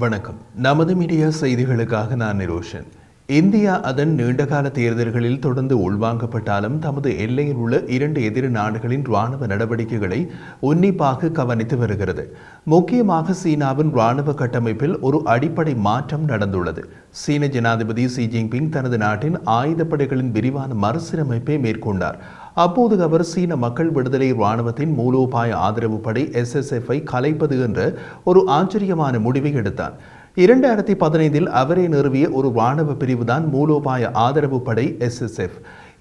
வணக்கம். நமது மீடியா செய்திகளுக்காக நான் நிரோஷன். இந்தியா அதன் நீண்டகால தேர்தல்களில் தொடர்ந்து உள்வாங்கப்பட்டாலும் தமது எல்லையில் உள்ள 2 எதிரி நாடுகளின் இராணுவ நடவடிக்கைகளை உன்னிப்பாக கவனித்து வருகிறது. முக்கியமாக சீனாவின் இராணுவ கட்டமைப்பில் ஒரு அடிப்படை மாற்றம் நடந்துள்ளது. சீன ஜனாதிபதி ஷி ஜின்பிங் தனது நாட்டின் ஆயுதப்படைகளின் விரிவான மறுசீரமைப்பை மேற்கொண்டார். அப்போது அவர் சீன மக்கள் விடுதலை இராணுவத்தின் மூலோபாய ஆதரவு படை SSF-ஐ கலைப்பது என்ற ஒரு ஆச்சரியமான முடிவை எடுத்தார். 2015 அவரே நிறுவிய ஒரு இராணுவ பிரிவுதான் மூலோபாய ஆதரவு படை SSF.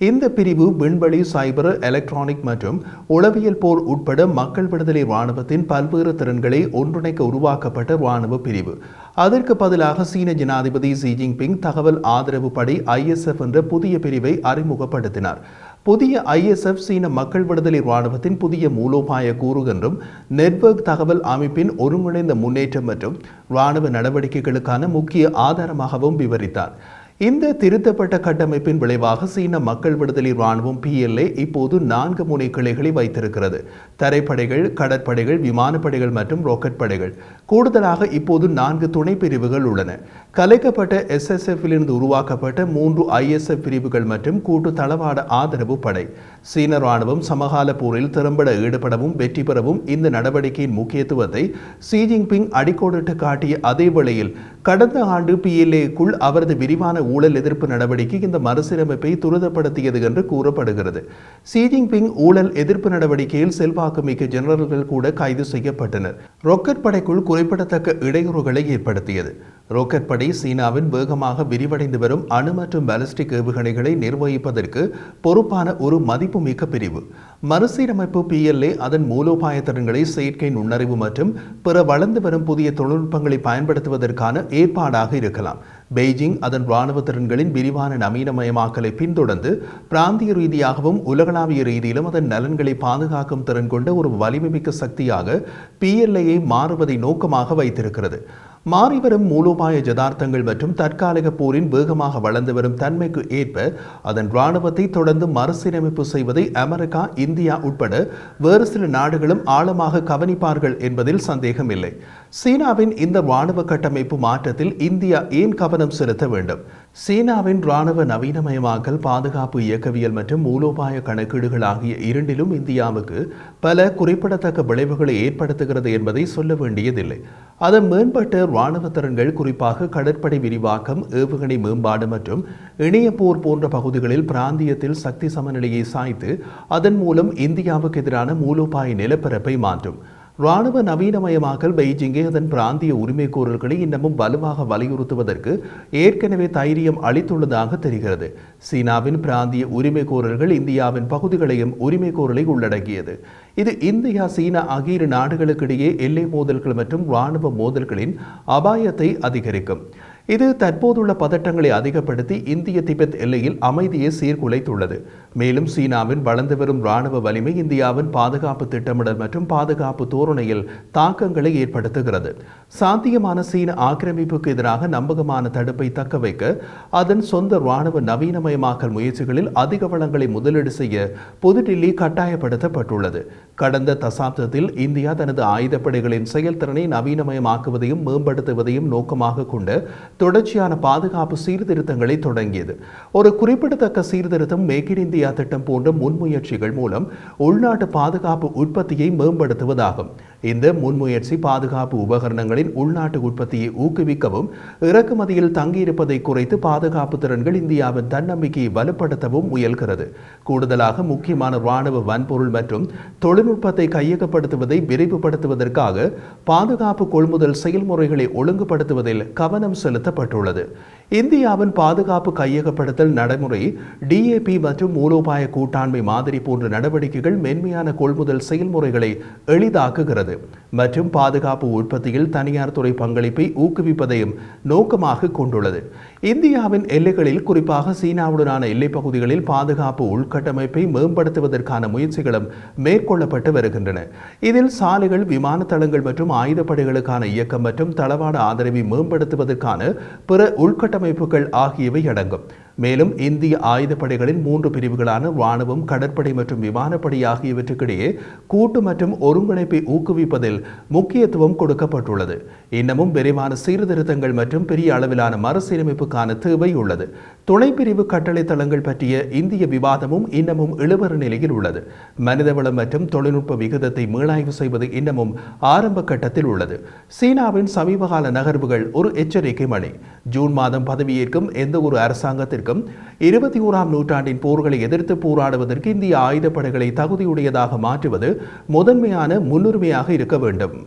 இந்த பிரிவு விண்வெளி, சைபர், எலக்ட்ரானிக் மற்றும் உளவியல் போர் உட்பட மக்கள் விடுதலை இராணுவத்தின் பல்வேறு திறன்களை ஒன்றிணைக்க உருவாக்கப்பட்ட இராணுவ பிரிவு. அதற்கு பதிலாக சீன ஜனாதிபதி ஷி ஜின்பிங் தகவல் ஆதரவு படை ISF என்ற புதிய பிரிவை அறிமுகப்படுத்தினார். புதிய ISF சீன மக்கள் விடுதலை இராணுவத்தின் புதிய மூலோபாய கூறு என்றும் நெட்வொர்க் தகவல் அமைப்பின் ஒருங்கிணைந்த முன்னேற்றம் மற்றும் இராணுவ நடவடிக்கைகளுக்கான முக்கிய ஆதாரமாகவும் விவரித்தார். இந்த திருத்தப்பட்ட கட்டமைப்பின் விளைவாக சீன மக்கள் விடுதலை இராணுவம் PLA இப்போது 4 முனை கிளைகளை வைத்திருக்கிறது. தரைப்படைகள், கடற்படைகள், விமானப்படைகள் மற்றும் ராக்கெட் படைகள். கூடுதலாக இப்போது 4 துணை பிரிவுகள் உள்ளன. கலைக்கப்பட்ட SSF-இலிருந்து உருவாக்கப்பட்ட 3 ISF பிரிவுகள் மற்றும் கூட்டு தளவாட ஆதரவு படை. சீன இராணுவம் சமகால போரில் திறம்பட ஈடுபடவும் வெற்றி பெறவும் இந்த நடவடிக்கையின் முக்கியத்துவத்தை ஷி ஜின்பிங் அடிக்கோடிட்டு காட்டிய அதே வேளையில் கடந்த ஆண்டு PLA-க்குள் அவரது விரிவான ஊழல் எதிர்ப்பு நடவடிக்கை இந்த மறுசீரமைப்பை துரிதப்படுத்தியது என்று கூறப்படுகிறது. ஷி ஜின்பிங் ஊழல் எதிர்ப்பு நடவடிக்கையில் செல்வாக்குமிக்க ஜெனரல்கள் கூட கைது செய்யப்பட்டனர். ராக்கெட் படைக்குள் குறிப்பிடத்தக்க இடையூறுகளை ஏற்படுத்தியது. ராக்கெட் படை சீனாவின் வேகமாக விரிவடைந்து வரும் அணு மற்றும் பாலிஸ்டிக் ஏவுகணைகளை நிர்வகிப்பதற்கு பொறுப்பான ஒரு மதிப்புமிக்க பிரிவு. மறுசீரமைப்பு PLA அதன் மூலோபாய திறன்களை செயற்கை நுண்ணறிவு மற்றும் பிற வளர்ந்து வரும் புதிய தொழில்நுட்பங்களை பயன்படுத்துவதற்கான ஏற்பாடாக இருக்கலாம். பெய்ஜிங் அதன் இராணுவ திறன்களின் விரிவான நவீனமயமாக்கலை பின்தொடர்ந்து பிராந்திய ரீதியாகவும் உலகளாவிய ரீதியிலும் அதன் நலன்களை பாதுகாக்கும் திறன் கொண்ட ஒரு வலிமைமிக்க சக்தியாக PLA-ஐ மாறுவதை நோக்கமாக வைத்திருக்கிறது. மாறிவரும் மூலோபாய ஜதார்த்தங்கள் மற்றும் தற்காலிக போரின் வேகமாக வளர்ந்து வரும் தன்மைக்கு ஏற்ப அதன் இராணுவத்தை தொடர்ந்து மறுசீரமைப்பு செய்வதை அமெரிக்கா, இந்தியா உட்பட வேறு சில நாடுகளும் ஆழமாக கவனிப்பார்கள் என்பதில் சந்தேகமில்லை. சீனாவின் இந்த இராணுவ கட்டமைப்பு மாற்றத்தில் இந்தியா ஏன் கவனம் செலுத்த வேண்டும்? சீனாவின் இராணுவ நவீனமயமாக்கல், பாதுகாப்பு இயக்கவியல் மற்றும் மூலோபாய கணக்கீடுகள் ஆகிய இரண்டிலும் இந்தியாவுக்கு பல குறிப்பிடத்தக்க விளைவுகளை ஏற்படுத்துகிறது என்பதை சொல்ல வேண்டியதில்லை. அதன் மேம்பட்ட இராணுவ திறன்கள், குறிப்பாக கடற்படை விரிவாக்கம், ஏவுகணை மேம்பாடு மற்றும் இணைய போர் போன்ற பகுதிகளில் பிராந்தியத்தில் சக்தி சமநிலையை சாய்த்து அதன் மூலம் இந்தியாவுக்கு எதிரான மூலோபாய நிலப்பரப்பை மாற்றும். இராணுவ நவீனமயமாக்கல் பெய்ஜிங்கை அதன் பிராந்திய உரிமை கோரல்களை இன்னமும் வலுவாக வலியுறுத்துவதற்கு ஏற்கனவே தைரியம் அளித்துள்ளதாக தெரிகிறது. சீனாவின் பிராந்திய உரிமை கோரல்கள் இந்தியாவின் பகுதிகளையும் உரிமை கோரலை உள்ளடக்கியது. இது இந்தியா, சீனா ஆகிய இரு நாடுகளுக்கிடையே எல்லை மோதல்கள் மற்றும் இராணுவ மோதல்களின் அபாயத்தை அதிகரிக்கும். இது தற்போதுள்ள பதட்டங்களை அதிகப்படுத்தி இந்திய திபெத் எல்லையில் அமைதியை சீர்குலைத்துள்ளது. மேலும் சீனாவின் வளர்ந்து வரும் இராணுவ வலிமை இந்தியாவின் பாதுகாப்பு திட்டமிடல் மற்றும் பாதுகாப்பு தோரணையில் தாக்கங்களை ஏற்படுத்துகிறது. சாத்தியமான சீன ஆக்கிரமிப்புக்கு எதிராக நம்பகமான தடுப்பை தக்கவைக்க அதன் சொந்த இராணுவ நவீனமயமாக்கல் முயற்சிகளில் அதிக வளங்களை முதலீடு செய்ய புதுடில்லி கட்டாயப்படுத்தப்பட்டுள்ளது. கடந்த தசாப்தத்தில் இந்தியா தனது ஆயுதப்படைகளின் செயல்திறனை நவீனமயமாக்குவதையும் மேம்படுத்துவதையும் நோக்கமாக கொண்ட தொடர்ச்சியான பாதுகாப்பு சீர்திருத்தங்களை தொடங்கியது. ஒரு குறிப்பிடத்தக்க சீர்திருத்தம் மேக் இன் இந்தியா திட்டம் போன்ற முன்முயற்சிகள் மூலம் உள்நாட்டு பாதுகாப்பு உற்பத்தியை மேம்படுத்துவதாகும். இந்த முன்முயற்சி பாதுகாப்பு உபகரணங்களின் உள்நாட்டு உற்பத்தியை ஊக்குவிக்கவும் இறக்குமதியில் தங்கியிருப்பதை குறைத்து பாதுகாப்பு திறன்கள் இந்தியாவின் தன்னம்பிக்கையை வலுப்படுத்தவும் முயல்கிறது. கூடுதலாக முக்கியமான இராணுவ வன்பொருள் மற்றும் தொழில்நுட்பத்தை கையகப்படுத்துவதை விரைவுபடுத்துவதற்காக பாதுகாப்பு கொள்முதல் செயல்முறைகளை ஒழுங்குபடுத்துவதில் கவனம் செலுத்தப்பட்டுள்ளது. இந்தியாவின் பாதுகாப்பு கையகப்படுத்தல் நடைமுறை DAP மற்றும் மூலோபாய கூட்டாண்மை மாதிரி போன்ற நடவடிக்கைகள் மென்மையான கொள்முதல் செயல்முறைகளை எளிதாக்குகிறது மற்றும் பாதுகாப்பு உற்பத்தியில் தனியார் துறை பங்களிப்பை ஊக்குவிப்பதையும் நோக்கமாக கொண்டுள்ளது. இந்தியாவின் எல்லைகளில், குறிப்பாக சீனாவுடனான எல்லைப் பகுதிகளில் பாதுகாப்பு உள்கட்டமைப்பை மேம்படுத்துவதற்கான முயற்சிகளும் மேற்கொள்ளப்பட்டு வருகின்றன. இதில் சாலைகள், விமான தளங்கள் மற்றும் ஆயுதப்படைகளுக்கான இயக்கம் மற்றும் தளவாட ஆதரவை மேம்படுத்துவதற்கான பிற உள்கட்டமைப்புகள் ஆகியவை அடங்கும். மேலும் இந்திய ஆயுதப்படைகளின் 3 பிரிவுகளான ராணுவம், கடற்படை மற்றும் விமானப்படை ஆகியவற்றுக்கிடையே கூட்டு மற்றும் ஒருங்கிணைப்பை ஊக்குவிப்பதில் முக்கியத்துவம் கொடுக்கப்பட்டுள்ளது. இன்னமும் விரைவான சீர்திருத்தங்கள் மற்றும் பெரிய அளவிலான மறுசீரமைப்புக்கான தேவை உள்ளது. துணைப்பிரிவு கட்டளை தளங்கள் பற்றிய இந்திய விவாதமும் இன்னமும் இழுபறி நிலையில் உள்ளது. மனிதவளம் மற்றும் தொழில்நுட்ப விகிதத்தை மீளாய்வு செய்வது இன்னமும் ஆரம்ப கட்டத்தில் உள்ளது. சீனாவின் சமீபகால நகர்வுகள் ஒரு எச்சரிக்கை மணி. ஜூன் மாதம் பதவியேற்கும் எந்த ஒரு அரசாங்கத்திற்கும் 21ஆம் நூற்றாண்டின் போர்களை எதிர்த்து போராடுவதற்கு இந்திய ஆயுதப்படைகளை தகுதியுடையதாக மாற்றுவது முதன்மையான முன்னுரிமையாக இருக்க வேண்டும்.